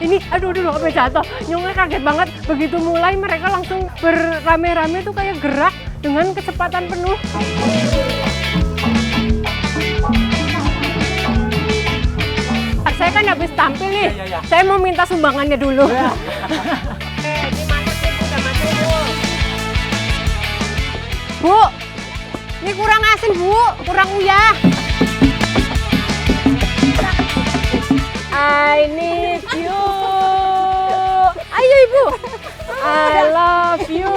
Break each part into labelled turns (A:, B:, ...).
A: Ini aduh sampai jatuh. Nyongnya kaget banget. Begitu mulai mereka langsung berame-rame tuh kayak gerak dengan kecepatan penuh. Saya kan habis tampil nih. Saya mau minta sumbangannya dulu. Ini masak nih, udah masuk Bu. Ini kurang asin Bu, kurang uyah. I need you. Ayo Ibu. I love you.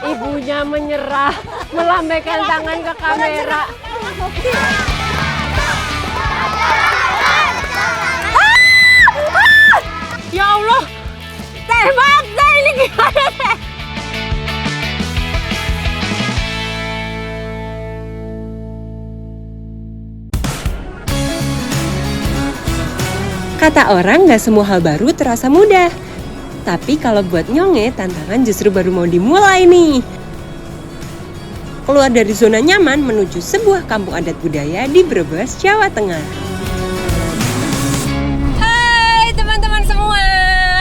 A: Ibunya menyerah, melambaikan tangan ke kamera. Ya Allah, tembak deh ini gimana teh?
B: Kata orang gak semua hal baru terasa mudah. Tapi kalau buat Nyonge, tantangan justru baru mau dimulai nih. Keluar dari zona nyaman menuju sebuah kampung adat budaya di Brebes, Jawa Tengah.
A: Hai teman-teman semua,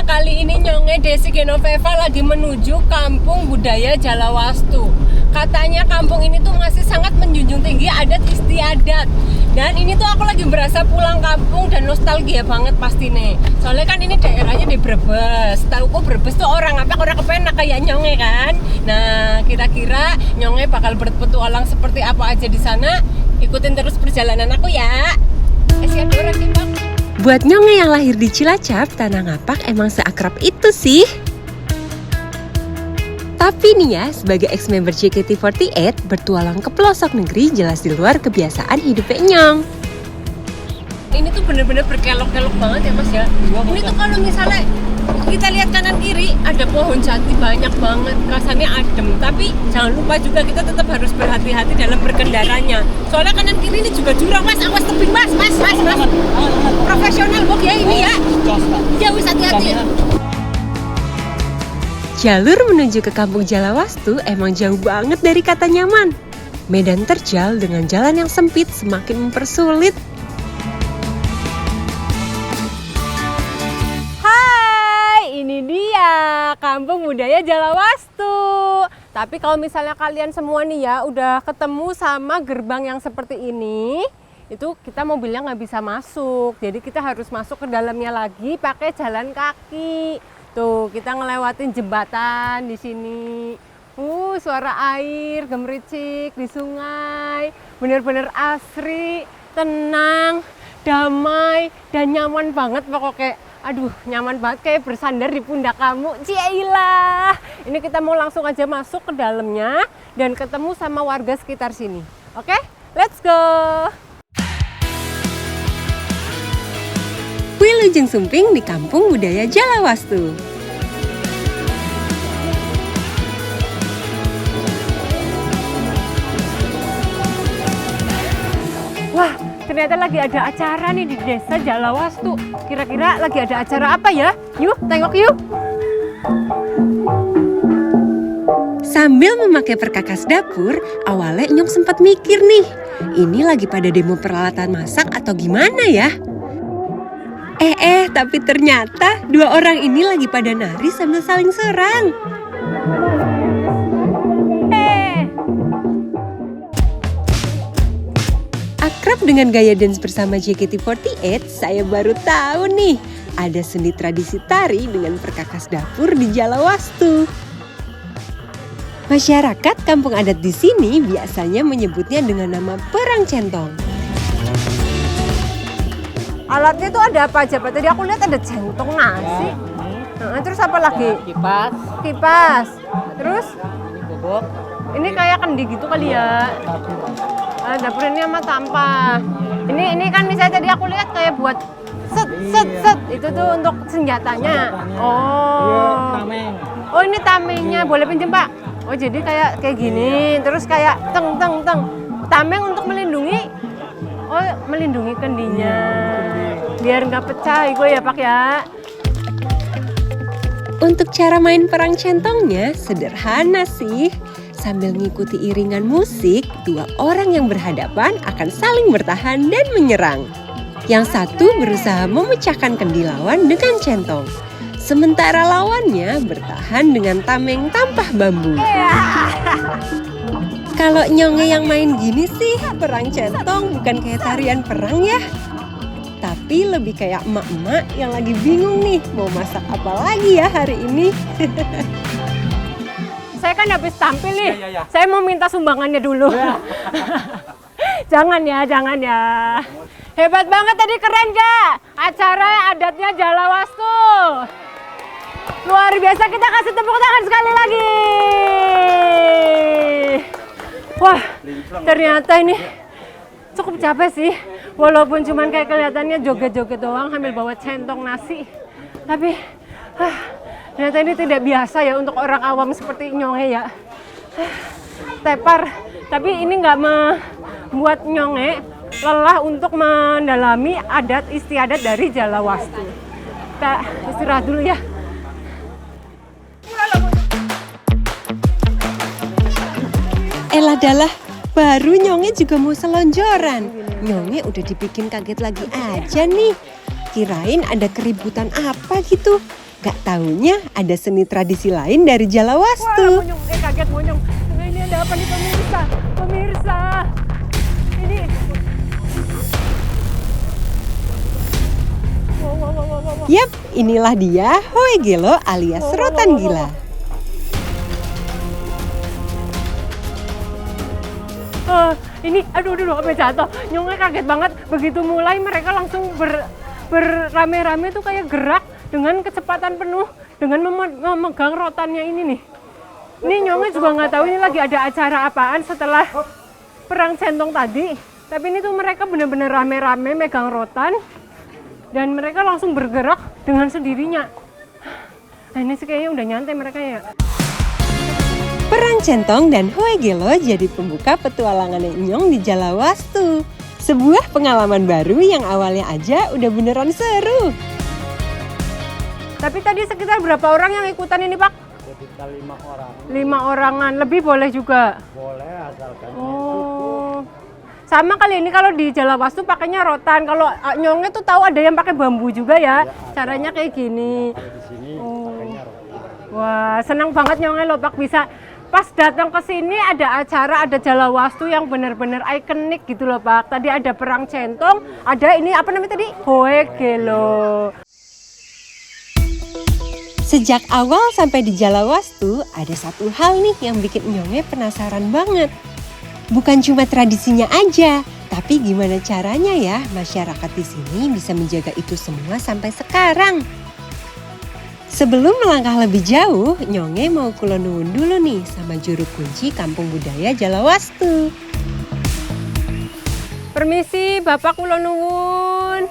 A: kali ini Nyonge Desi Genoveva lagi menuju kampung budaya Jalawastu. Katanya kampung ini tuh masih sangat menjunjung tinggi adat istiadat. Dan ini tuh aku lagi berasa pulang kampung dan nostalgia banget pasti nih. Soalnya kan ini daerahnya di Brebes. Tahu kok Brebes tuh orang apa? Orang kepenak kayak Nyonge kan. Nah, kira-kira Nyonge bakal berpetualang seperti apa aja di sana? Ikutin terus perjalanan aku ya.
B: Buat Nyonge yang lahir di Cilacap, Tanah Ngapak emang seakrab itu sih. Tapi nih ya, sebagai ex-member JKT48, bertualang ke pelosok negeri jelas di luar kebiasaan hidupnya Nyong.
A: Ini tuh bener-bener berkelok-kelok banget ya Mas ya. Ini tuh kalau misalnya kita lihat kanan kiri ada pohon jati banyak banget, rasanya adem. Tapi jangan lupa juga kita tetap harus berhati-hati dalam berkendaranya. Soalnya kanan kiri ini juga jurang Mas, awas tebing Mas. Profesional Bok ya ini ya. Ya wis hati-hati.
B: Jalur menuju ke kampung Jalawastu emang jauh banget dari kata nyaman. Medan terjal dengan jalan yang sempit semakin mempersulit.
A: Hai, ini dia kampung budaya Jalawastu. Tapi kalau misalnya kalian semua nih ya udah ketemu sama gerbang yang seperti ini, itu kita mobilnya nggak bisa masuk. Jadi kita harus masuk ke dalamnya lagi pakai jalan kaki. Tuh, kita ngelewatin jembatan di sini. Suara air gemericik di sungai. Bener-bener asri, tenang, damai, dan nyaman banget pokoknya. Aduh, nyaman banget kayak bersandar di pundak kamu. Cielah. Ini kita mau langsung aja masuk ke dalamnya dan ketemu sama warga sekitar sini. Oke, let's go.
B: Wilujeng Sumping di kampung budaya Jalawastu.
A: Wah, ternyata lagi ada acara nih di desa Jalawastu. Kira-kira lagi ada acara apa ya? Yuk, tengok yuk.
B: Sambil memakai perkakas dapur, awalnya Nyong sempat mikir nih, ini lagi pada demo peralatan masak atau gimana ya? Tapi ternyata dua orang ini lagi pada nari sambil saling serang. Akrab dengan gaya dance bersama JKT48, saya baru tahu nih, ada seni tradisi tari dengan perkakas dapur di Jalawastu. Masyarakat kampung adat di sini biasanya menyebutnya dengan nama perang centong.
A: Alatnya tuh ada apa aja Pak? Tadi aku lihat ada centong nasi. Terus apa lagi? Kipas. Terus?
C: Bobok.
A: Ini kayak kendi gitu kali ya. Dapur ini sama sampah. Ini kan misalnya tadi aku lihat kayak buat set. Itu tuh untuk senjatanya.
C: Tameng.
A: Oh ini tamengnya. Boleh pinjem Pak? Oh jadi kayak gini. Terus kayak teng. Tameng untuk melindungi. Oh melindungi kendinya. Biar nggak pecah itu ya Pak ya.
B: Untuk cara main perang centongnya sederhana sih. Sambil mengikuti iringan musik, dua orang yang berhadapan akan saling bertahan dan menyerang. Yang satu berusaha memecahkan kendi lawan dengan centong. Sementara lawannya bertahan dengan tameng tampah bambu. Kalau Nyonge yang main gini sih, perang centong bukan kayak tarian perang ya. Tapi lebih kayak emak-emak yang lagi bingung nih mau masak apa lagi ya hari ini.
A: Saya kan habis tampil nih.
C: Iya.
A: Saya mau minta sumbangannya dulu. Jangan ya. Hebat banget tadi, keren gak? Acara adatnya Jalawastu. Luar biasa, kita kasih tepuk tangan sekali lagi. Wah, ternyata ini cukup capek sih. Walaupun cuman kayak kelihatannya joget-joget doang sambil bawa centong nasi. Tapi ternyata ini tidak biasa ya untuk orang awam seperti Nyonge ya. Tepar, tapi ini nggak membuat Nyonge lelah untuk mendalami adat istiadat dari Jalawastu. Kita istirahat dulu ya.
B: Elah dalah, baru Nyonge juga mau selonjoran. Nyonge udah dibikin kaget lagi aja nih. Kirain ada keributan apa gitu. Gak taunya ada seni tradisi lain dari Jalawastu.
A: Monyong, kaget monyong. Ini ada apa nih pemirsa? Pemirsa, ini. Wow.
B: Yap, inilah dia Hoegelo alias rotan gila.
A: Ini aduh sampai jatuh. Nyonge kaget banget, begitu mulai mereka langsung berame-rame tuh kayak gerak dengan kecepatan penuh dengan memegang rotannya ini nih. Ini Nyonge juga nggak tahu ini lagi ada acara apaan setelah perang centong tadi. Tapi ini tuh mereka benar-benar rame-rame megang rotan dan mereka langsung bergerak dengan sendirinya. Nah ini sih kayaknya udah nyantai mereka ya.
B: Perang centong dan Hoegelo jadi pembuka petualangannya Nyong di Jalawastu. Sebuah pengalaman baru yang awalnya aja udah beneran seru.
A: Tapi tadi sekitar berapa orang yang ikutan ini Pak?
C: Sekitar 5 orang.
A: 5 orangan, lebih boleh juga?
C: Boleh asalkan
A: Oh, sama kali ini kalau di Jalawastu pakainya rotan. Kalau Nyonge tuh tahu ada yang pakai bambu juga ya. Caranya kayak gini.
C: kalau di sini
A: Oh.
C: pakainya rotan.
A: Wah, senang banget Nyonge loh Pak bisa pas datang ke sini ada acara, ada Jalawastu yang benar-benar ikonik gitu loh Pak. Tadi ada perang centong, ada ini apa namanya tadi? Hoegelo.
B: Sejak awal sampai di Jalawastu, ada satu hal nih yang bikin Nyonge penasaran banget. Bukan cuma tradisinya aja, tapi gimana caranya ya masyarakat di sini bisa menjaga itu semua sampai sekarang. Sebelum melangkah lebih jauh, Nyonge mau kula nuwun dulu nih sama juru kunci Kampung Budaya Jalawastu.
A: Permisi, Bapak kula nuwun.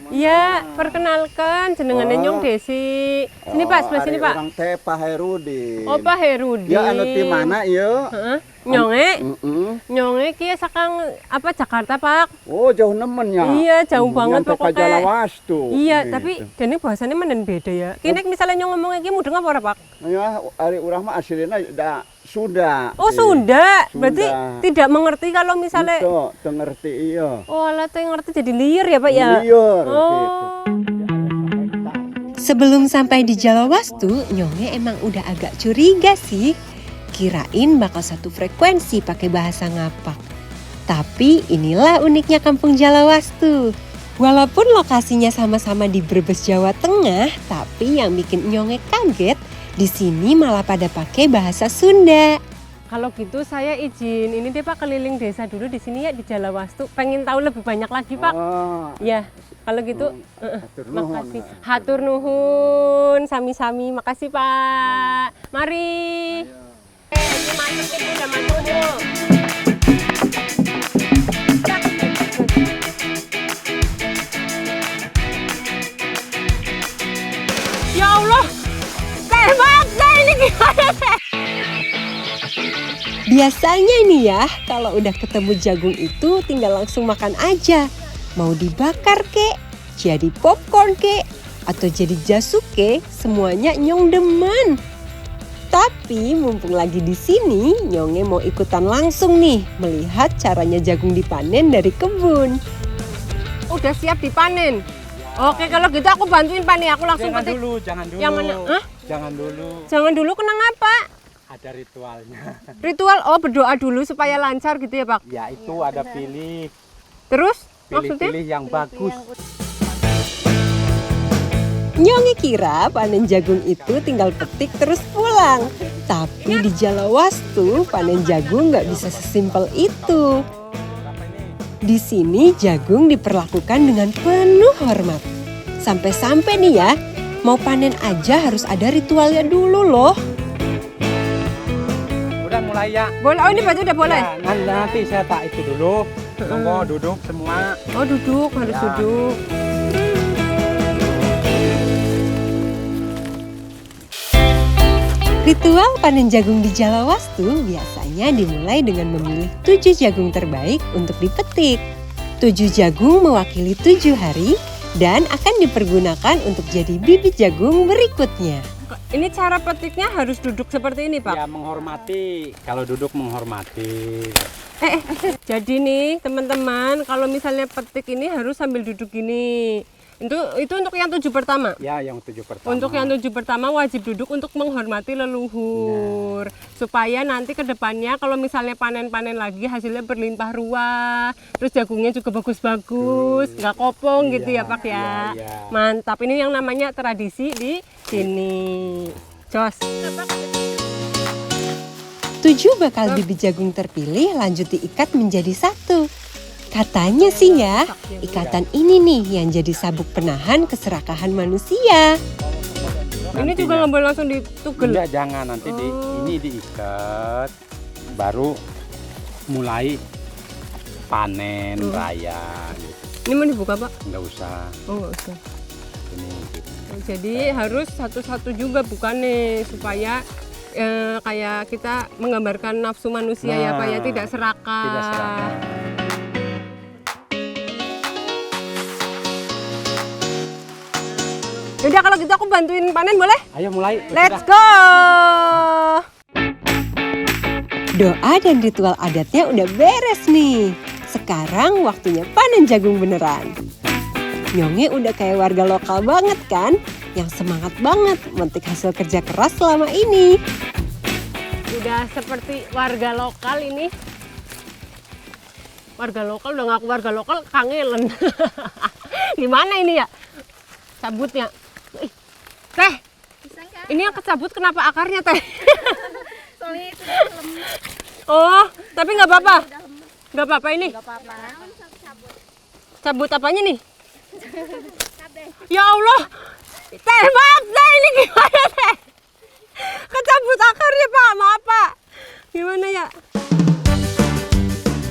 A: Iya, perkenalkan jenengan Nyong Desi. Sini Pak, sebelah sini Pak.
D: Orang teh Pak Herudin.
A: Oh Pak Herudin.
D: Ya anu ti mana ieu?
A: Heeh. Nyonge.
D: Heeh.
A: Nyonge kieu sakang apa Jakarta Pak?
D: Oh, jauh nemen ya.
A: Iya, jauh banget
D: Nyampe ka
A: pokoknya.
D: Jalawastu.
A: Iya,
D: Gitu.
A: tapi dene bahasanya menen beda ya. Kini misalnya Nyong ngomong iki mudeng apa ora Pak?
D: Ya, ari urang mah aslinya da Sunda.
A: Oh Sunda, berarti
D: Sunda.
A: tidak mengerti kalau misalnya.
D: Itu, teu ngerti iya.
A: Oh alah teh ngerti jadi liar ya Pak ya?
D: Liur
A: Oh.
D: gitu.
B: Sebelum sampai di Jalawastu, Nyonge emang udah agak curiga sih. Kirain bakal satu frekuensi pakai bahasa ngapak. Tapi inilah uniknya Kampung Jalawastu. Walaupun lokasinya sama-sama di Brebes, Jawa Tengah, tapi yang bikin Nyonge kaget, di sini malah pada pakai bahasa Sunda.
A: Kalau gitu saya izin ini deh Pak keliling desa dulu di sini ya di Jalawastu. Pengen tahu lebih banyak lagi Pak.
D: Oh,
A: Ya, kalau gitu
D: hatur nuhun.
A: makasih. Hatur nuhun, sami-sami. Makasih Pak. Mari. Ini masuk Ibu, udah masuk Bu. Ya Allah, tebak deh ini gimana teh?
B: Biasanya nih ya, kalau udah ketemu jagung itu tinggal langsung makan aja. Mau dibakar kek, jadi popcorn kek, atau jadi jasuke, semuanya Nyong demen. Tapi mumpung lagi di sini, Nyonge mau ikutan langsung nih melihat caranya jagung dipanen dari kebun.
A: udah siap dipanen. Oke, kalau gitu aku bantuin Pak nih, aku langsung
C: Jangan
A: petik.
C: dulu, jangan dulu.
A: Yang mana? Hah?
C: Jangan dulu.
A: Jangan dulu, kenapa?
C: Ada ritualnya.
A: Ritual, oh berdoa dulu supaya lancar gitu ya Pak?
C: Ya itu ada pilih
A: Terus maksudnya?
C: pilih yang bagus.
B: Nyonge kira panen jagung itu tinggal petik terus pulang. Tapi di Jalawastu panen jagung nggak bisa sesimpel itu. Di sini jagung diperlakukan dengan penuh hormat. Sampai-sampai nih ya, mau panen aja harus ada ritualnya dulu loh.
C: Udah mulai ya.
A: Boleh, oh ini baju udah boleh?
C: Ya, nanti saya tak itu dulu. Monggo duduk semua.
A: Oh duduk, harus
C: Ya.
A: duduk.
B: Ritual panen jagung di Jalawastu biasanya dimulai dengan memilih 7 jagung terbaik untuk dipetik. 7 jagung mewakili 7 hari dan akan dipergunakan untuk jadi bibit jagung berikutnya.
A: Ini cara petiknya harus duduk seperti ini Pak?
C: Ya menghormati. Kalau duduk menghormati.
A: Jadi nih teman-teman, kalau misalnya petik ini harus sambil duduk gini. Itu untuk yang 7 pertama?
C: Ya yang 7 pertama.
A: Untuk yang 7 pertama wajib duduk untuk menghormati leluhur. Supaya nanti ke depannya kalau misalnya panen-panen lagi hasilnya berlimpah ruah. Terus jagungnya juga bagus-bagus, nggak kopong gitu ya Pak ya.
C: iya.
A: Mantap, ini yang namanya tradisi di sini. Jos.
B: 7 bakal bibit jagung terpilih lanjut diikat menjadi satu. Katanya sih ya, ikatan ini nih yang jadi sabuk penahan keserakahan manusia.
A: Ini juga nggak boleh langsung ditugel.
C: Enggak, jangan nanti ini diikat baru mulai panen raya gitu.
A: Ini mau dibuka Pak?
C: Enggak usah.
A: Oh nggak usah.
C: Ini gitu.
A: Jadi harus satu-satu juga bukan nih supaya kayak kita menggambarkan nafsu manusia ya Pak ya, tidak serakah.
C: Tidak serakah.
A: Yaudah kalau gitu aku bantuin panen boleh?
C: Ayo mulai.
A: Let's go!
B: Doa dan ritual adatnya udah beres nih. Sekarang waktunya panen jagung beneran. Nyonge udah kayak warga lokal banget kan? Yang semangat banget memetik hasil kerja keras selama ini.
A: Udah seperti warga lokal ini. Warga lokal udah ngaku warga lokal kangen. Gimana ini ya? Cabutnya. Ih, Teh, ini yang kecabut kenapa akarnya Teh?
E: Soalnya itu udah lemah.
A: Oh, tapi nggak apa-apa. Nggak apa-apa ini.
E: Gak apa-apa.
A: Cabut apanya nih? Ya Allah, Teh maaf Teh, ini gimana Teh? Kecabut akarnya Pak, maaf Pak. Gimana ya?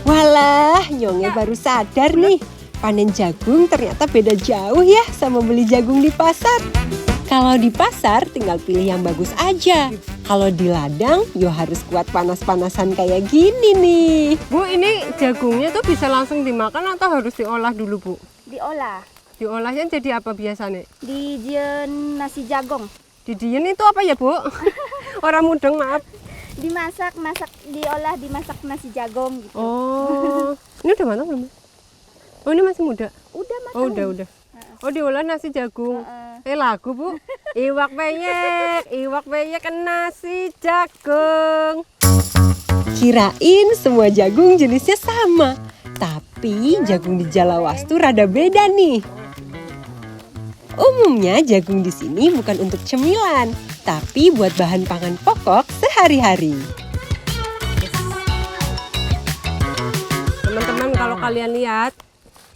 B: Walah, Nyonge baru sadar nih. Panen jagung ternyata beda jauh ya sama beli jagung di pasar. Kalau di pasar tinggal pilih yang bagus aja. Kalau di ladang, yo harus kuat panas-panasan kayak gini nih.
A: Bu, ini jagungnya tuh bisa langsung dimakan atau harus diolah dulu Bu?
E: Diolah.
A: Diolahnya jadi apa biasanya?
E: Dijieun nasi jagung.
A: Didien itu apa ya Bu? Orang mudeng maaf.
E: Dimasak, diolah, dimasak nasi jagung gitu.
A: Oh, ini udah matang belum? Oh ini masih muda?
E: Udah matang.
A: Oh udah. Oh diolah nasi jagung. Lagu Bu. Iwak peyek nasi jagung.
B: Kirain semua jagung jenisnya sama. Tapi jagung di Jalawastu rada beda nih. Umumnya jagung di sini bukan untuk cemilan, tapi buat bahan pangan pokok sehari-hari.
A: Teman-teman kalau kalian lihat,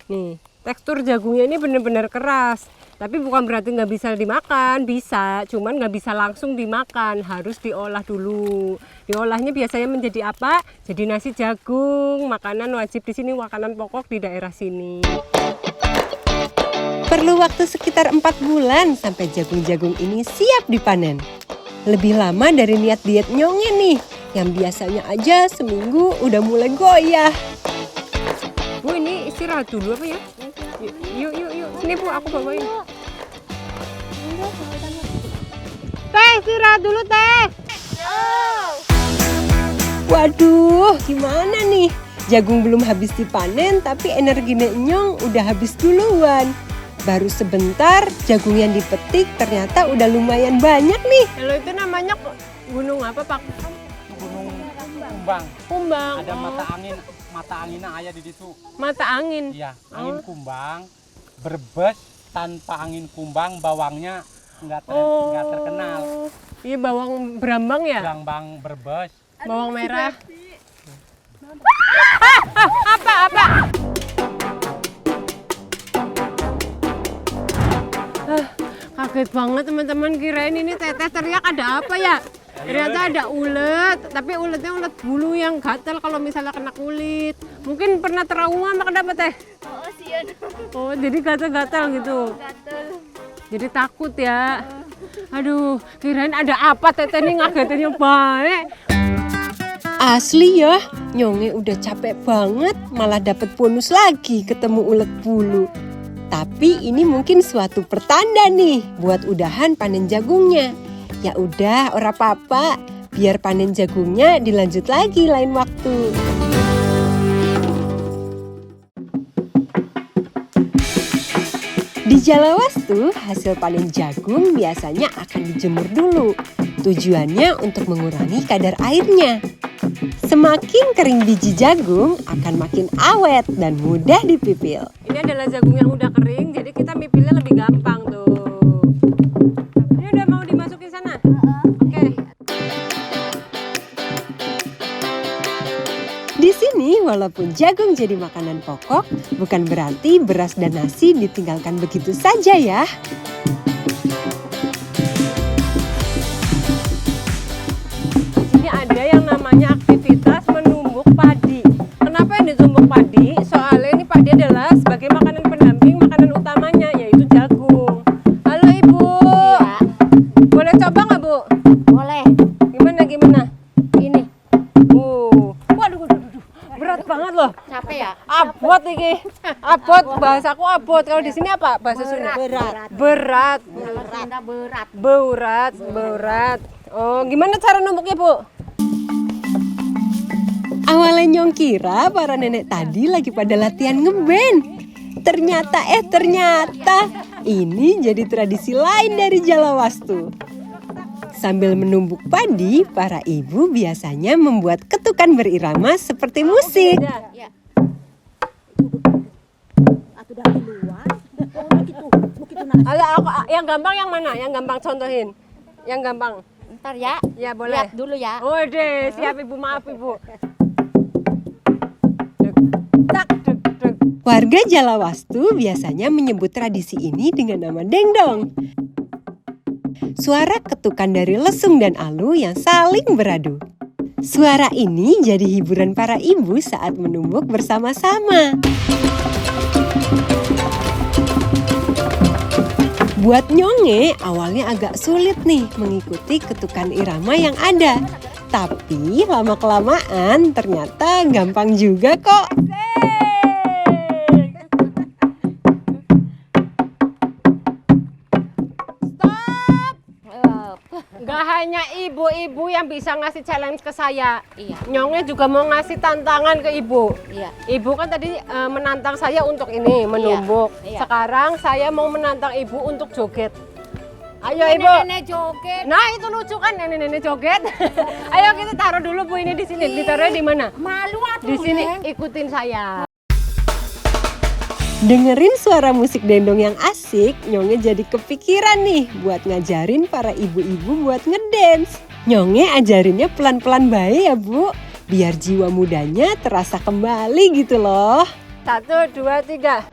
A: nih tekstur jagungnya ini benar-benar keras. Tapi bukan berarti nggak bisa dimakan, bisa. Cuman nggak bisa langsung dimakan, harus diolah dulu. Diolahnya biasanya menjadi apa? Jadi nasi jagung, makanan wajib di sini, makanan pokok di daerah sini.
B: Perlu waktu sekitar 4 bulan sampai jagung-jagung ini siap dipanen. Lebih lama dari niat diet Nyonge nih, yang biasanya aja seminggu udah mulai goyah.
A: Bu ini istirahat dulu apa ya? Yuk. Sini Bu, aku bawain. Teh, istirahat dulu Teh.
B: Waduh, gimana nih? Jagung belum habis dipanen tapi energi Nek Nyong udah habis duluan. Baru sebentar jagung yang dipetik ternyata udah lumayan banyak nih.
A: Kalau itu namanya gunung apa Pak?
C: Gunung Kumbang.
A: Kumbang.
C: Ada
A: Oh,
C: mata anginnya ayah di situ.
A: mata angin.
C: Iya, angin
A: Oh.
C: kumbang. Brebes tanpa angin kumbang bawangnya nggak terkenal.
A: Iya bawang berambang ya?
C: Bang Brebes.
A: Bawang merah. Kaget banget teman-teman, kirain ini teteh teriak ada apa ya? Ternyata ada ulet, tapi uletnya ulet bulu yang gatel kalau misalnya kena kulit. Mungkin pernah trauma maka dapat teh.
E: Oh, sian.
A: Oh, jadi gatel-gatel gitu.
E: Gatel.
A: Jadi takut ya. Aduh, kirain ada apa teteh nih ngagetinnya baik.
B: Asli ya, Nyonge udah capek banget malah dapat bonus lagi ketemu ulet bulu. Tapi ini mungkin suatu pertanda nih buat udahan panen jagungnya. Ya udah, ora apa-apa. Biar panen jagungnya dilanjut lagi lain waktu. Di Jalawastu, hasil panen jagung biasanya akan dijemur dulu. Tujuannya untuk mengurangi kadar airnya. Semakin kering biji jagung akan makin awet dan mudah dipipil.
A: Ini adalah jagung yang udah kering, jadi kita mipilnya lebih gampang tuh. Ini udah mau dimasukin sana? Oke.
B: Di sini walaupun jagung jadi makanan pokok, bukan berarti beras dan nasi ditinggalkan begitu saja ya.
A: Ini ada yang namanya aktivitas menumbuk padi. Kenapa yang ditumbuk padi? Soalnya ini padi adalah sebagai makanan pendamping makanan utamanya, yaitu jagung. Halo Ibu.
E: Iya.
A: Boleh coba nggak Bu?
E: Boleh.
A: Gimana?
E: Ini.
A: Waduh, berat banget loh.
E: Capek ya?
A: Abot iki. Abot, bahasaku abot. Kalau di sini apa? Bahasa Sunda. Berat. Berat. Oh, gimana cara numbuknya, Bu?
B: Awalnya Nyong kira para nenek tadi lagi pada latihan ngeband. Ternyata ini jadi tradisi lain dari Jalawastu. Sambil menumbuk padi, para ibu biasanya membuat ketukan berirama seperti musik.
E: Ya.
A: Halo, yang gampang yang mana? Yang gampang contohin. Yang gampang.
E: Ntar ya.
A: Ya, boleh.
E: Lihat dulu ya.
A: Oh deh, siap Ibu, maaf Ibu. Dek, tak, dek.
B: Warga Jalawastu biasanya menyebut tradisi ini dengan nama dengdong. Suara ketukan dari lesung dan alu yang saling beradu. Suara ini jadi hiburan para ibu saat menumbuk bersama-sama. Buat Nyonge, awalnya agak sulit nih mengikuti ketukan irama yang ada. Tapi lama-kelamaan ternyata gampang juga kok.
A: Gak hanya ibu-ibu yang bisa ngasih challenge ke saya.
E: Iya.
A: Nyongnya juga mau ngasih tantangan ke ibu.
E: Iya.
A: Ibu kan tadi menantang saya untuk ini, menumbuk.
E: Iya.
A: Sekarang saya mau menantang ibu untuk joget. Ayo ibu.
E: Nenek joget.
A: Nah itu lucu kan nenek-nenek joget. Ayo kita taruh dulu Bu ini di sini. Ditaruhnya di mana?
E: Malu atuh.
A: Di sini. Ikutin saya.
B: Dengerin suara musik dendong yang asik, Nyonge jadi kepikiran nih buat ngajarin para ibu-ibu buat ngedance. Nyonge ajarinnya pelan-pelan baik ya Bu, biar jiwa mudanya terasa kembali gitu loh.
A: 1, 2, 3.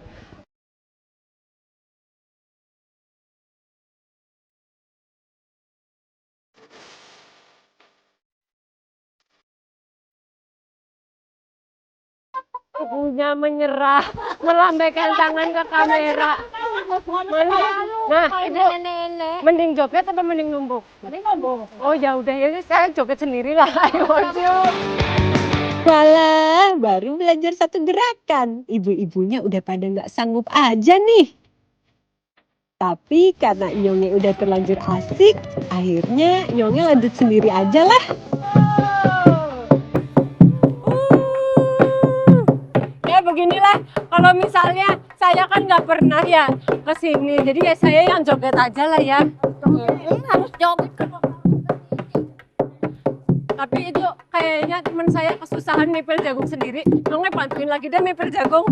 A: Ibunya menyerah, melambaikan tangan ke kamera. Nah, ibu mending joget apa mending numbuk? Mending numbuk. Oh ya udah ya, saya joget sendiri lah. Ayo, yuk.
B: Walah, baru belajar satu gerakan. Ibu-ibunya udah pada nggak sanggup aja nih. Tapi karena Nyonge udah terlanjur asik, akhirnya Nyonge lanjut sendiri aja lah.
A: gini lah, kalau misalnya saya kan nggak pernah ya ke sini, jadi ya saya yang joget aja lah ya.
E: Harus joget.
A: Tapi itu kayaknya teman saya kesusahan mepel jagung sendiri. Nongnya bantuin lagi deh mepel jagung.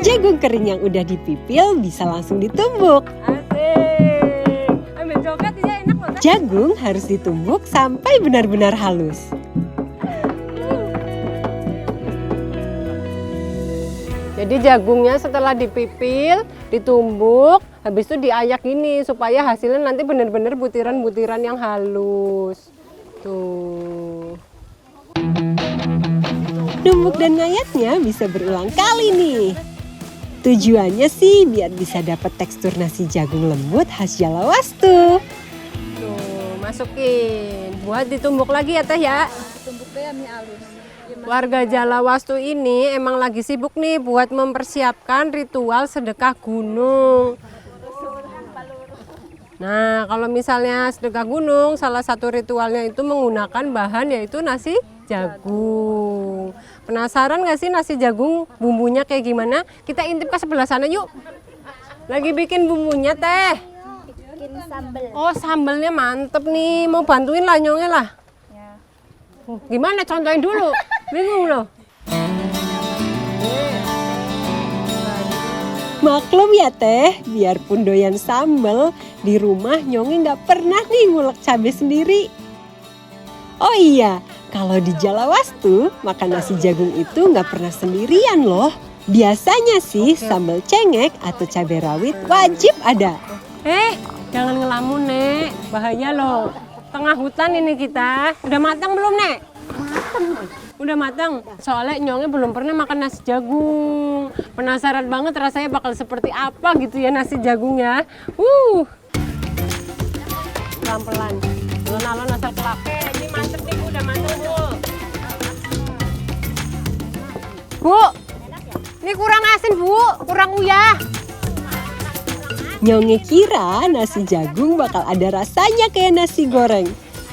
B: Jagung kering yang udah dipipil bisa langsung ditumbuk.
A: Asik. Ambil joget ya, enak loh.
B: Jagung harus ditumbuk sampai benar-benar halus.
A: Jadi jagungnya setelah dipipil, ditumbuk, habis itu diayak ini supaya hasilnya nanti benar-benar butiran-butiran yang halus. Tuh.
B: Numbuk dan ngayatnya bisa berulang kali nih. Tujuannya sih biar bisa dapat tekstur nasi jagung lembut khas Jalawastu.
A: Tuh, masukin. Buat ditumbuk lagi ya Teh ya.
E: Tumbuknya mie halus.
A: Warga Jalawastu ini emang lagi sibuk nih buat mempersiapkan ritual sedekah gunung. Nah, kalau misalnya sedekah gunung, salah satu ritualnya itu menggunakan bahan yaitu nasi jagung. Penasaran nggak sih nasi jagung bumbunya kayak gimana? Kita intip ke sebelah sana yuk. Lagi bikin bumbunya Teh.
E: Bikin sambel.
A: Oh, sambelnya mantep nih. Mau bantuin lah nyongnya lah.
E: Ya.
A: Gimana contohin dulu? Bingung loh.
B: Maklum ya Teh, biarpun doyan sambal, di rumah Nyonge nggak pernah nih ngulek cabai sendiri. Oh iya, kalau di Jalawastu, makan nasi jagung itu nggak pernah sendirian loh. Biasanya sih sambal cengek atau cabai rawit wajib ada.
A: Jangan ngelamun Nek, bahaya loh. Tengah hutan ini kita. Udah matang belum Nek? Udah matang. Soalnya Nyongnya belum pernah makan nasi jagung. Penasaran banget rasanya bakal seperti apa gitu ya nasi jagungnya. Pelan-pelan. Alon-alon asal kelak. Ini mantep nih Bu, udah matang Bu. Bu, ini kurang asin Bu, kurang uyah.
B: Nyonge kira nasi jagung bakal ada rasanya kayak nasi goreng.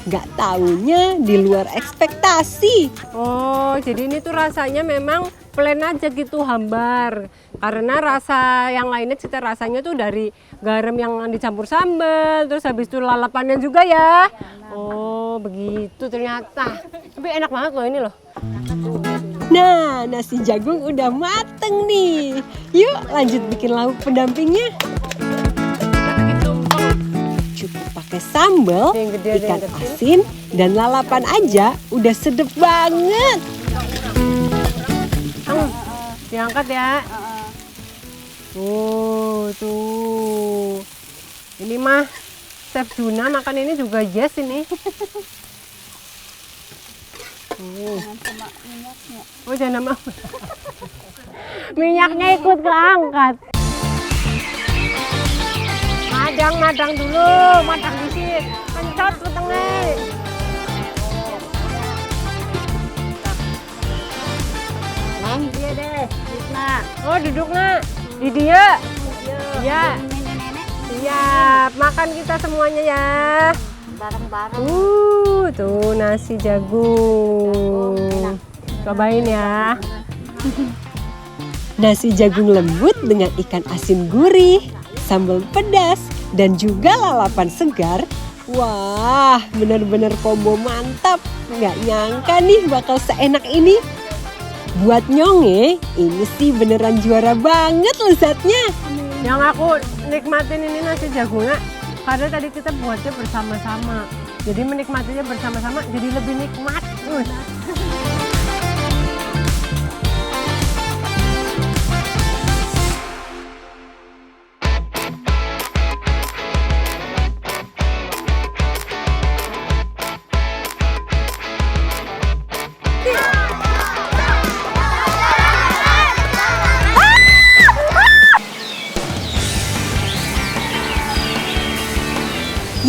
B: Gak taunya di luar ekspektasi.
A: Oh, jadi ini tuh rasanya memang plain aja gitu, hambar. Karena rasa yang lainnya cita rasanya tuh dari garam yang dicampur sambal, terus habis itu lalapannya juga ya. Oh, begitu ternyata. Tapi enak banget loh ini loh.
B: Nah, nasi jagung udah mateng nih. Yuk lanjut bikin lauk pendampingnya. Cukup pakai sambal,
A: Yang gede, ada
B: ikan
A: yang kecil.
B: asin, dan lalapan aja udah sedep banget.
A: Diangkat ya. Tuh. Ini mah Chef Juna makan ini juga yes ini. Oh, jangan sama minyaknya ikut keangkat. Madang dulu, madang di sini. Pencot ke tengah. Dia deh, Wisna. Oh, duduk nak. Di dia. Iya. Siap. Makan kita semuanya ya.
E: Bareng-bareng.
A: Tuh nasi jagung. Cobain ya.
B: Nasi jagung lembut dengan ikan asin gurih, sambal pedas, dan juga lalapan segar. Wah, benar-benar combo mantap. Nggak nyangka nih bakal seenak ini. Buat Nyonge, ini sih beneran juara banget lezatnya.
A: Yang aku nikmatin ini nasi jagungnya karena tadi kita buatnya bersama-sama. Jadi menikmatinya bersama-sama jadi lebih nikmat.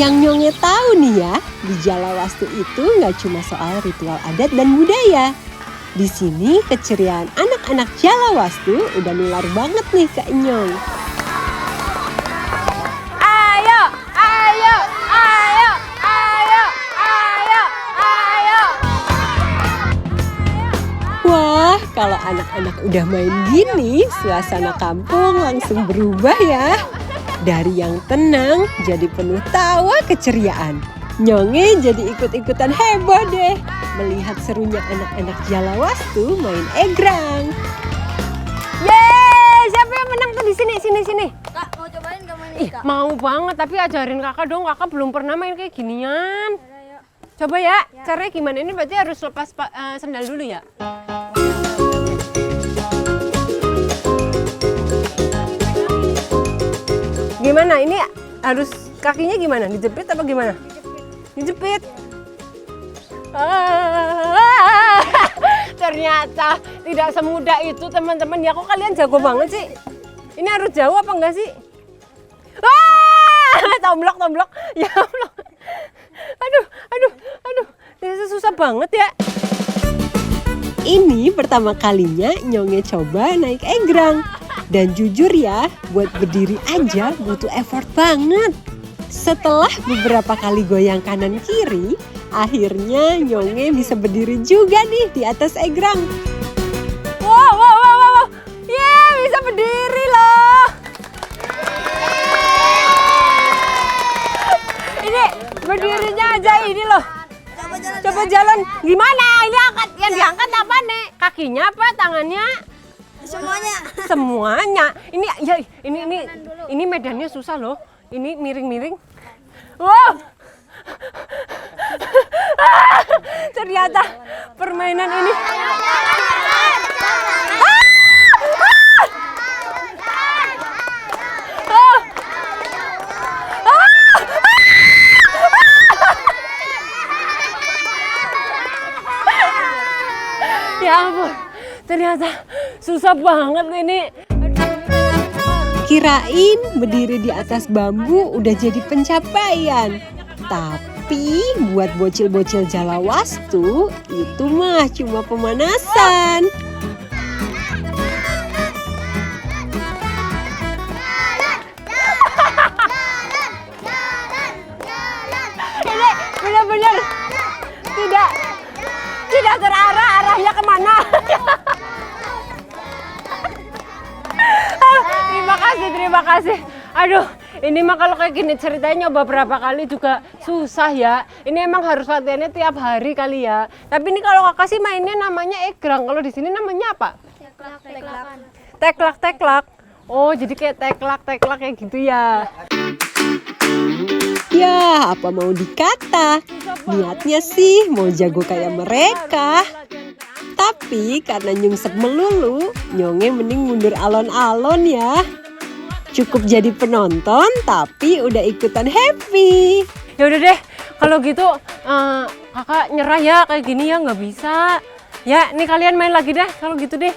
B: Yang Nyonge tahu nih ya, di Jalawastu itu nggak cuma soal ritual adat dan budaya. Di sini keceriaan anak-anak Jalawastu udah nular banget nih ke Nyong.
A: Ayo, ayo, ayo, ayo, ayo, ayo.
B: anak-anak udah main gini, suasana kampung langsung berubah ya. Dari yang tenang jadi penuh tawa keceriaan. Nyonge jadi ikut-ikutan heboh deh melihat serunya anak-anak Jalawastu main egrang.
A: Yeay, siapa yang menang tuh di sini? Sini.
E: Kak, mau cobain gak main
A: Ih, mau banget, tapi ajarin kakak dong. Kakak belum pernah main kayak ginian. Coba ya, caranya gimana? Ini berarti harus lepas sendal dulu ya? Gimana? Ini harus kakinya gimana? Dijepit apa gimana? Dijepit. Ternyata tidak semudah itu teman-teman. Ya kok kalian jago banget sih? Ini harus jauh apa enggak sih? Tomblok. Ya Allah. Aduh. Ini susah banget ya.
B: Ini pertama kalinya Nyonge coba naik egrang. Dan jujur ya, buat berdiri aja butuh effort banget. Setelah beberapa kali goyang kanan kiri, akhirnya Nyonge bisa berdiri juga nih di atas egrang.
A: Wow. Yeah, bisa berdiri loh. Ini berdirinya aja ini loh. Coba jalan. Gimana? Ini angkat. Yang diangkat apa nih? Kakinya apa? Tangannya? Semuanya. Ini medannya susah loh. Ini miring-miring. Wow. Ternyata permainan ini. Ya ampun, ternyata susah banget ini.
B: Kirain berdiri di atas bambu udah jadi pencapaian. Tapi buat bocil-bocil Jalawastu itu mah cuma pemanasan.
A: Ini benar-benar tidak terarah, arahnya kemana. Terima kasih. Aduh, ini mah kalau kayak gini ceritanya nyoba berapa kali juga susah ya. Ini emang harus latihannya tiap hari kali ya. Tapi ini kalau kakak sih mainnya namanya egrang. Kalau di sini namanya apa? Teklak. Oh, jadi kayak teklak kayak gitu ya.
B: Ya, apa mau dikata? Niatnya sih mau jago kayak mereka. Tapi karena nyungsep melulu, Nyonge mending mundur alon-alon ya. Cukup jadi penonton, tapi udah ikutan happy.
A: Ya udah deh, kalau gitu kakak nyerah ya, kayak gini ya nggak bisa. Ya, nih kalian main lagi deh kalau gitu deh.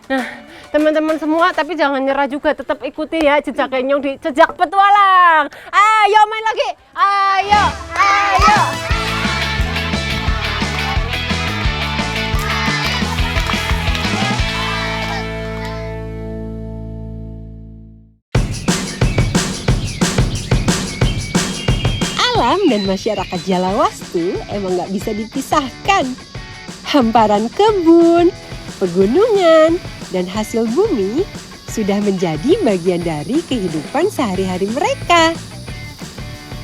A: Nah, teman-teman semua, tapi jangan nyerah juga, tetap ikuti ya jejak Kenyong di Jejak Petualang. Ayo main lagi, ayo.
B: Alam dan masyarakat Jalawastu emang gak bisa dipisahkan. Hamparan kebun, pegunungan, dan hasil bumi sudah menjadi bagian dari kehidupan sehari-hari mereka.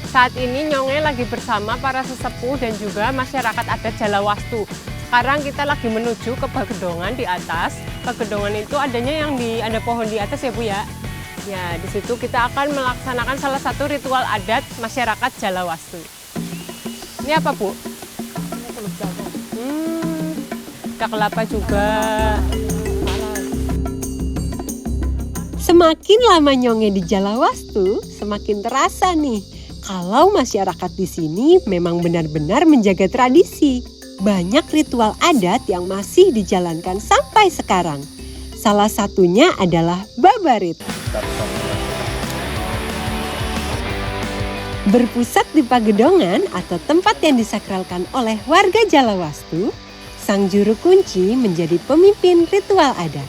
A: Saat ini Nyonge lagi bersama para sesepuh dan juga masyarakat adat Jalawastu. Sekarang kita lagi menuju ke Pagedongan di atas. Pagedongan itu adanya ada pohon di atas ya Bu ya. Ya, di situ kita akan melaksanakan salah satu ritual adat masyarakat Jalawastu. Ini apa, Bu? Ada kelapa juga.
B: Semakin lama Nyonge di Jalawastu, semakin terasa nih kalau masyarakat di sini memang benar-benar menjaga tradisi. Banyak ritual adat yang masih dijalankan sampai sekarang. Salah satunya adalah babarit. Berpusat di Pagedongan atau tempat yang disakralkan oleh warga Jalawastu, sang juru kunci menjadi pemimpin ritual adat.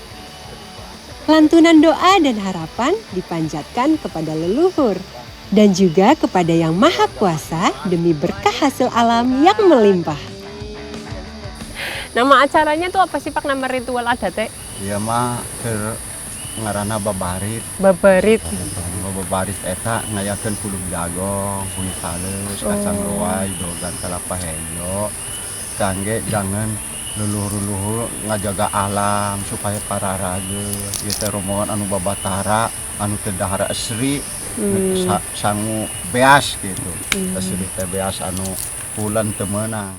B: Lantunan doa dan harapan dipanjatkan kepada leluhur dan juga kepada Yang Maha Kuasa demi berkah hasil alam yang melimpah.
A: Nama acaranya tuh apa sih Pak, nama ritual adatnya?
D: Iya mah ngaranna babarit.
A: Babarit.
D: Babarit eta ngayakeun pulung jagong, kunyit halus, kacang loai, dogan kelapa hejo. Kangge jangan luluhur-luluhur ngajaga alam supaya para raga ieu teh rombongan anu babatara anu teu dahara asri sangu beas gitu. Asri teh beas anu pulen teu meunang.